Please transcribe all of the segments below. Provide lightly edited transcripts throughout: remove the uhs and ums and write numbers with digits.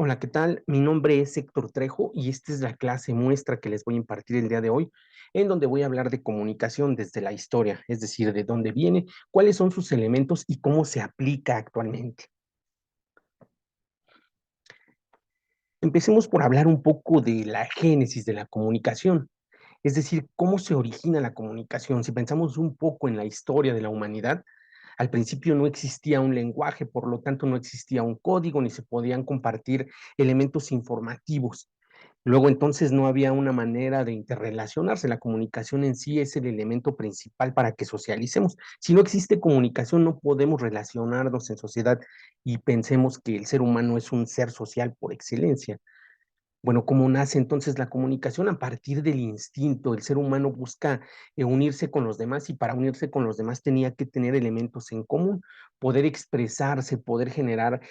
Hola, ¿qué tal? Mi nombre es Héctor Trejo y esta es la clase muestra que les voy a impartir el día de hoy, en donde voy a hablar de comunicación desde la historia, es decir, de dónde viene, cuáles son sus elementos y cómo se aplica actualmente. Empecemos por hablar un poco de la génesis de la comunicación, es decir, cómo se origina la comunicación. Si pensamos un poco en la historia de la humanidad, al principio no existía un lenguaje, por lo tanto no existía un código ni se podían compartir elementos informativos. Luego, entonces, no había una manera de interrelacionarse. La comunicación en sí es el elemento principal para que socialicemos. Si no existe comunicación, no podemos relacionarnos en sociedad y pensemos que el ser humano es un ser social por excelencia. Bueno, ¿cómo nace entonces la comunicación? A partir del instinto. El ser humano busca unirse con los demás y para unirse con los demás tenía que tener elementos en común, poder expresarse, poder generar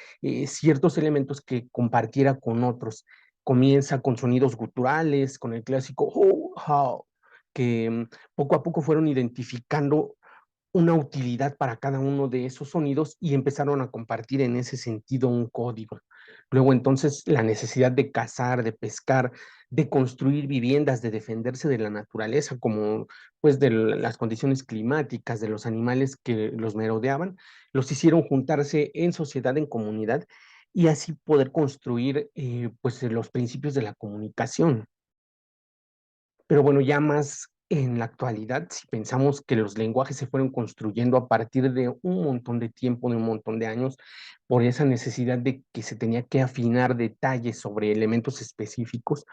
ciertos elementos que compartiera con otros. Comienza con sonidos guturales, con el clásico "oh, how", que poco a poco fueron identificando una utilidad para cada uno de esos sonidos y empezaron a compartir en ese sentido un código. Luego entonces la necesidad de cazar, de pescar, de construir viviendas, de defenderse de la naturaleza, como pues de las condiciones climáticas, de los animales que los merodeaban, los hicieron juntarse en sociedad, en comunidad, y así poder construir pues los principios de la comunicación. Pero bueno, ya más en la actualidad, si pensamos que los lenguajes se fueron construyendo a partir de un montón de tiempo, de un montón de años, por esa necesidad de que se tenía que afinar detalles sobre elementos específicos,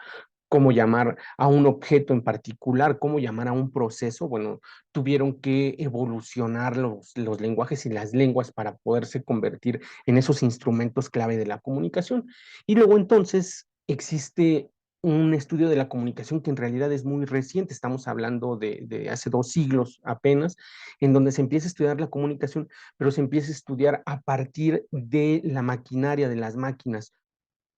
cómo llamar a un objeto en particular, cómo llamar a un proceso, bueno, tuvieron que evolucionar los lenguajes y las lenguas para poderse convertir en esos instrumentos clave de la comunicación. Y luego entonces existe un estudio de la comunicación que en realidad es muy reciente, estamos hablando de hace 2 siglos apenas, en donde se empieza a estudiar la comunicación, pero se empieza a estudiar a partir de la maquinaria, de las máquinas.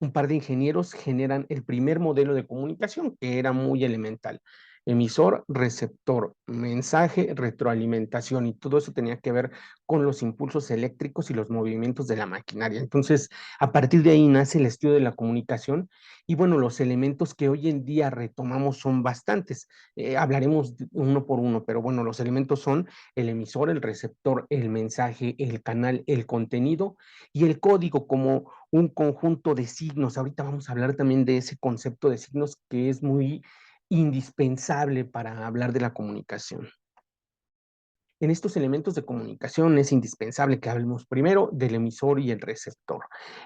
Un par de ingenieros generan el primer modelo de comunicación, que era muy elemental. Emisor, receptor, mensaje, retroalimentación, y todo eso tenía que ver con los impulsos eléctricos y los movimientos de la maquinaria. Entonces, a partir de ahí nace el estudio de la comunicación y bueno, los elementos que hoy en día retomamos son bastantes. Hablaremos uno por uno, pero bueno, los elementos son el emisor, el receptor, el mensaje, el canal, el contenido y el código como un conjunto de signos. Ahorita vamos a hablar también de ese concepto de signos que es muy indispensable para hablar de la comunicación. En estos elementos de comunicación es indispensable que hablemos primero del emisor y el receptor.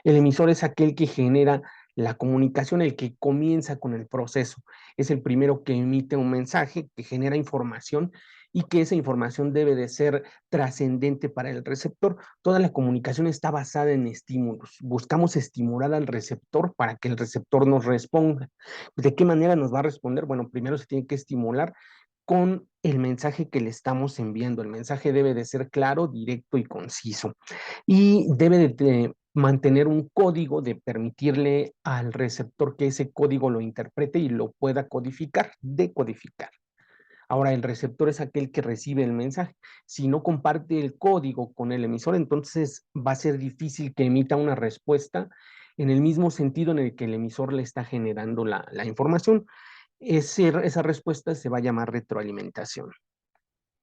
El emisor es aquel que genera la comunicación, el que comienza con el proceso. Es el primero que emite un mensaje, que genera información y que esa información debe de ser trascendente para el receptor. Toda la comunicación está basada en estímulos. Buscamos estimular al receptor para que el receptor nos responda. ¿De qué manera nos va a responder? Bueno, primero se tiene que estimular con el mensaje que le estamos enviando. El mensaje debe de ser claro, directo y conciso. Y debe de mantener un código, de permitirle al receptor que ese código lo interprete y lo pueda codificar, decodificar. Ahora, el receptor es aquel que recibe el mensaje. Si no comparte el código con el emisor, entonces va a ser difícil que emita una respuesta en el mismo sentido en el que el emisor le está generando la información. Esa respuesta se va a llamar retroalimentación.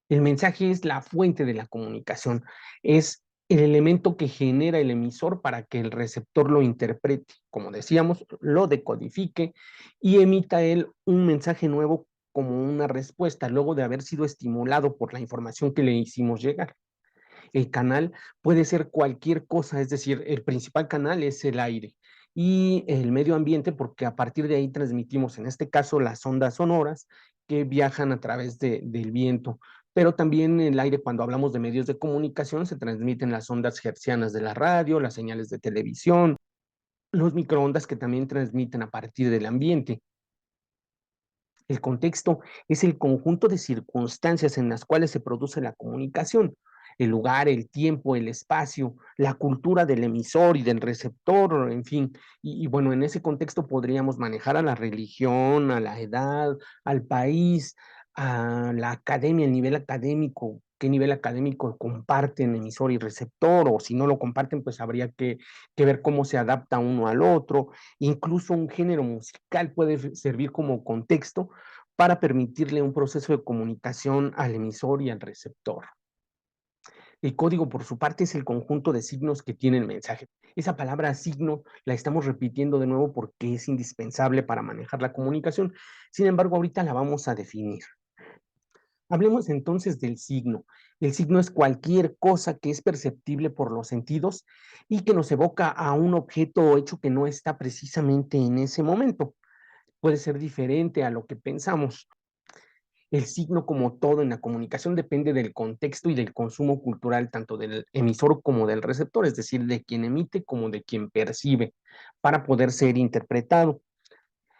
El mensaje es la fuente de la comunicación, es el elemento que genera el emisor para que el receptor lo interprete, como decíamos, lo decodifique y emita él un mensaje nuevo como una respuesta, luego de haber sido estimulado por la información que le hicimos llegar. El canal puede ser cualquier cosa, es decir, el principal canal es el aire y el medio ambiente, porque a partir de ahí transmitimos, en este caso, las ondas sonoras que viajan a través del viento, pero también el aire, cuando hablamos de medios de comunicación, se transmiten las ondas hertzianas de la radio, las señales de televisión, los microondas que también transmiten a partir del ambiente. El contexto es el conjunto de circunstancias en las cuales se produce la comunicación, el lugar, el tiempo, el espacio, la cultura del emisor y del receptor, en fin. Y bueno, en ese contexto podríamos manejar a la religión, a la edad, al país, a la academia, el nivel académico, qué nivel académico comparten emisor y receptor, o si no lo comparten, pues habría que ver cómo se adapta uno al otro. Incluso un género musical puede servir como contexto para permitirle un proceso de comunicación al emisor y al receptor. El código, por su parte, es el conjunto de signos que tiene el mensaje. Esa palabra signo la estamos repitiendo de nuevo porque es indispensable para manejar la comunicación. Sin embargo, ahorita la vamos a definir. Hablemos entonces del signo. El signo es cualquier cosa que es perceptible por los sentidos y que nos evoca a un objeto o hecho que no está precisamente en ese momento. Puede ser diferente a lo que pensamos. El signo, como todo en la comunicación, depende del contexto y del consumo cultural, tanto del emisor como del receptor, es decir, de quien emite como de quien percibe, para poder ser interpretado.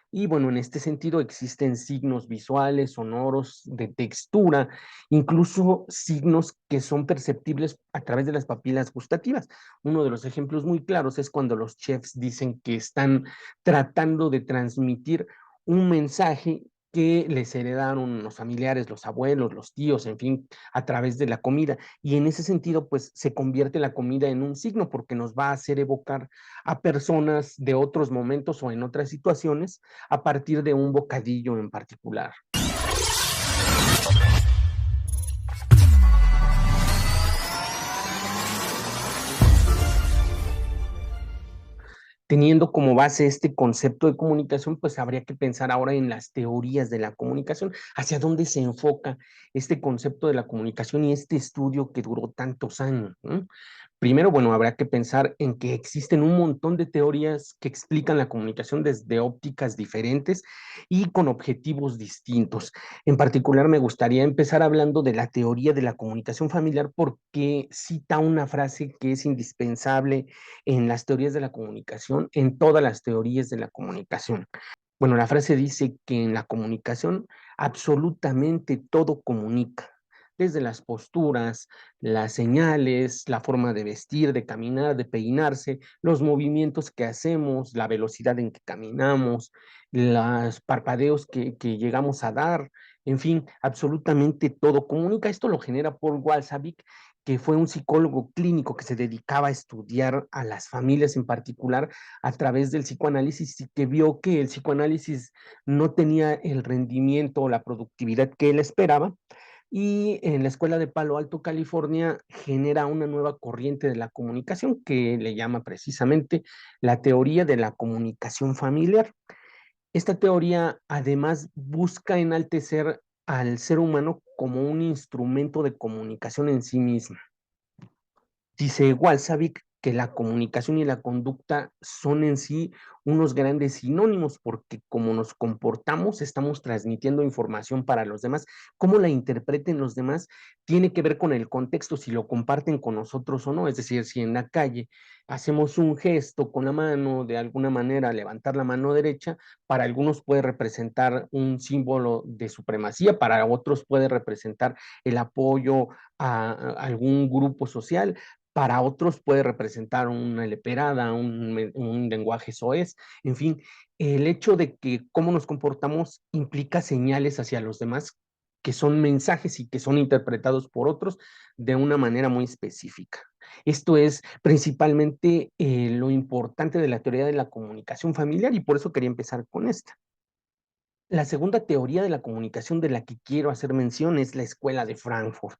Y bueno, en este sentido existen signos visuales, sonoros, de textura, incluso signos que son perceptibles a través de las papilas gustativas. Uno de los ejemplos muy claros es cuando los chefs dicen que están tratando de transmitir un mensaje que les heredaron los familiares, los abuelos, los tíos, en fin, a través de la comida. Y en ese sentido, pues se convierte la comida en un signo porque nos va a hacer evocar a personas de otros momentos o en otras situaciones a partir de un bocadillo en particular. Teniendo como base este concepto de comunicación, pues habría que pensar ahora en las teorías de la comunicación, hacia dónde se enfoca este concepto de la comunicación y este estudio que duró tantos años, ¿no? Primero, bueno, habrá que pensar en que existen un montón de teorías que explican la comunicación desde ópticas diferentes y con objetivos distintos. En particular, me gustaría empezar hablando de la teoría de la comunicación familiar porque cita una frase que es indispensable en las teorías de la comunicación, en todas las teorías de la comunicación. Bueno, la frase dice que en la comunicación absolutamente todo comunica, desde las posturas, las señales, la forma de vestir, de caminar, de peinarse, los movimientos que hacemos, la velocidad en que caminamos, los parpadeos que llegamos a dar, en fin, absolutamente todo comunica. Esto lo genera Paul Watzlawick, que fue un psicólogo clínico que se dedicaba a estudiar a las familias en particular a través del psicoanálisis y que vio que el psicoanálisis no tenía el rendimiento o la productividad que él esperaba. Y en la escuela de Palo Alto, California, genera una nueva corriente de la comunicación que le llama precisamente la teoría de la comunicación familiar. Esta teoría además busca enaltecer al ser humano como un instrumento de comunicación en sí mismo. Dice Walsavik que la comunicación y la conducta son en sí unos grandes sinónimos porque como nos comportamos, estamos transmitiendo información para los demás. Cómo la interpreten los demás tiene que ver con el contexto, si lo comparten con nosotros o no. Es decir, si en la calle hacemos un gesto con la mano, de alguna manera levantar la mano derecha, para algunos puede representar un símbolo de supremacía, para otros puede representar el apoyo a algún grupo social, para otros puede representar una leperada, un lenguaje soez, en fin, el hecho de que cómo nos comportamos implica señales hacia los demás que son mensajes y que son interpretados por otros de una manera muy específica. Esto es principalmente lo importante de la teoría de la comunicación familiar y por eso quería empezar con esta. La segunda teoría de la comunicación de la que quiero hacer mención es la escuela de Frankfurt.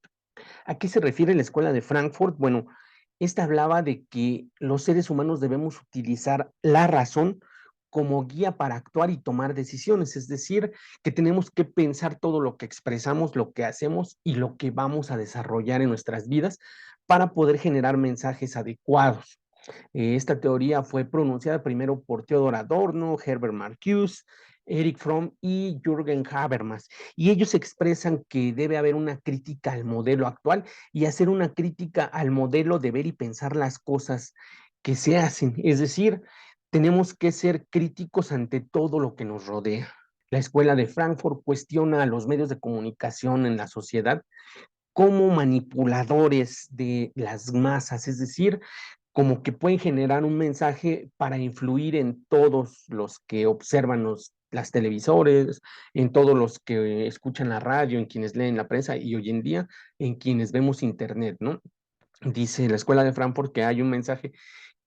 ¿A qué se refiere la escuela de Frankfurt? Bueno, esta hablaba de que los seres humanos debemos utilizar la razón como guía para actuar y tomar decisiones, es decir, que tenemos que pensar todo lo que expresamos, lo que hacemos y lo que vamos a desarrollar en nuestras vidas para poder generar mensajes adecuados. Esta teoría fue pronunciada primero por Theodor Adorno, Herbert Marcuse, Eric Fromm y Jürgen Habermas. Y ellos expresan que debe haber una crítica al modelo actual y hacer una crítica al modelo de ver y pensar las cosas que se hacen. Es decir, tenemos que ser críticos ante todo lo que nos rodea. La escuela de Frankfurt cuestiona a los medios de comunicación en la sociedad como manipuladores de las masas, es decir, como que pueden generar un mensaje para influir en todos los que observan las televisores, en todos los que escuchan la radio, en quienes leen la prensa y hoy en día en quienes vemos Internet, ¿no? Dice la Escuela de Frankfurt que hay un mensaje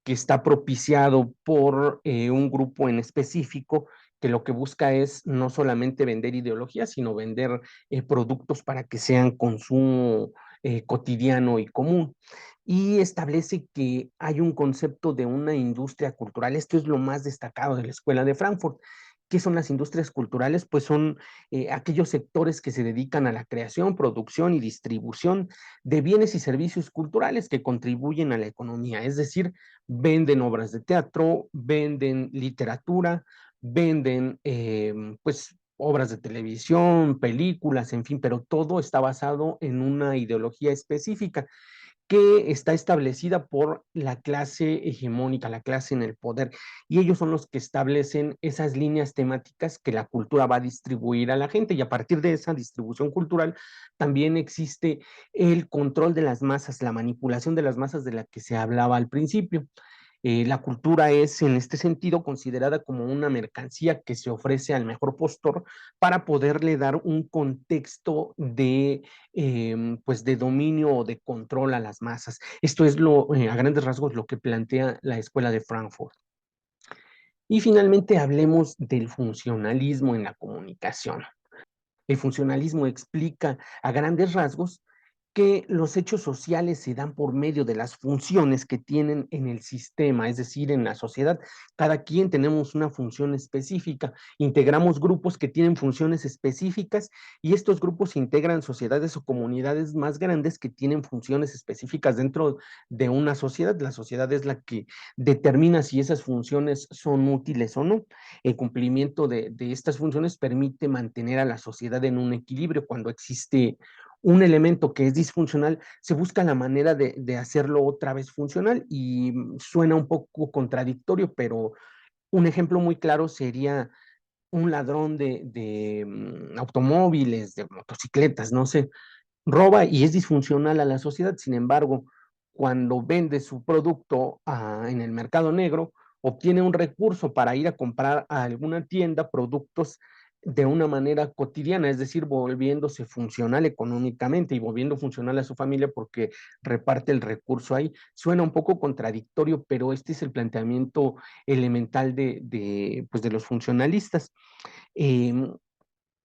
que está propiciado por un grupo en específico que lo que busca es no solamente vender ideologías, sino vender productos para que sean consumo cotidiano y común. Y establece que hay un concepto de una industria cultural. Esto es lo más destacado de la Escuela de Frankfurt. ¿Qué son las industrias culturales? Pues son aquellos sectores que se dedican a la creación, producción y distribución de bienes y servicios culturales que contribuyen a la economía, es decir, venden obras de teatro, venden literatura, venden pues obras de televisión, películas, en fin, pero todo está basado en una ideología específica que está establecida por la clase hegemónica, la clase en el poder, y ellos son los que establecen esas líneas temáticas que la cultura va a distribuir a la gente, y a partir de esa distribución cultural también existe el control de las masas, la manipulación de las masas de la que se hablaba al principio. La cultura es, en este sentido, considerada como una mercancía que se ofrece al mejor postor para poderle dar un contexto pues de dominio o de control a las masas. Esto es a grandes rasgos lo que plantea la Escuela de Frankfurt. Y finalmente hablemos del funcionalismo en la comunicación. El funcionalismo explica a grandes rasgos que los hechos sociales se dan por medio de las funciones que tienen en el sistema, es decir, en la sociedad. Cada quien tenemos una función específica, integramos grupos que tienen funciones específicas y estos grupos integran sociedades o comunidades más grandes que tienen funciones específicas dentro de una sociedad. La sociedad es la que determina si esas funciones son útiles o no. El cumplimiento de estas funciones permite mantener a la sociedad en un equilibrio. Cuando existe un elemento que es disfuncional, se busca la manera de hacerlo otra vez funcional y suena un poco contradictorio, pero un ejemplo muy claro sería un ladrón de automóviles, de motocicletas, no sé, roba y es disfuncional a la sociedad. Sin embargo, cuando vende su producto en el mercado negro, obtiene un recurso para ir a comprar a alguna tienda productos de una manera cotidiana, es decir, volviéndose funcional económicamente y volviendo funcional a su familia porque reparte el recurso ahí. Suena un poco contradictorio, pero este es el planteamiento elemental pues de los funcionalistas. Eh,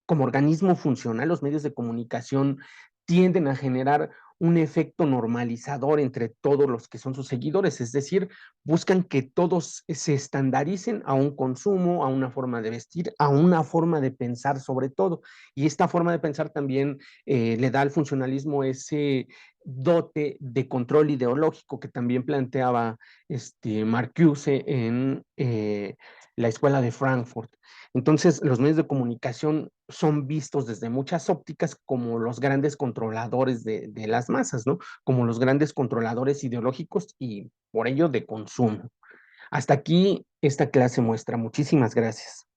Como organismo funcional, los medios de comunicación tienden a generar un efecto normalizador entre todos los que son sus seguidores, es decir, buscan que todos se estandaricen a un consumo, a una forma de vestir, a una forma de pensar sobre todo. Y esta forma de pensar también le da al funcionalismo ese dote de control ideológico que también planteaba Marcuse en la Escuela de Frankfurt. Entonces, los medios de comunicación son vistos desde muchas ópticas como los grandes controladores de las masas, ¿no? Como los grandes controladores ideológicos y por ello de consumo. Hasta aquí esta clase muestra. Muchísimas gracias.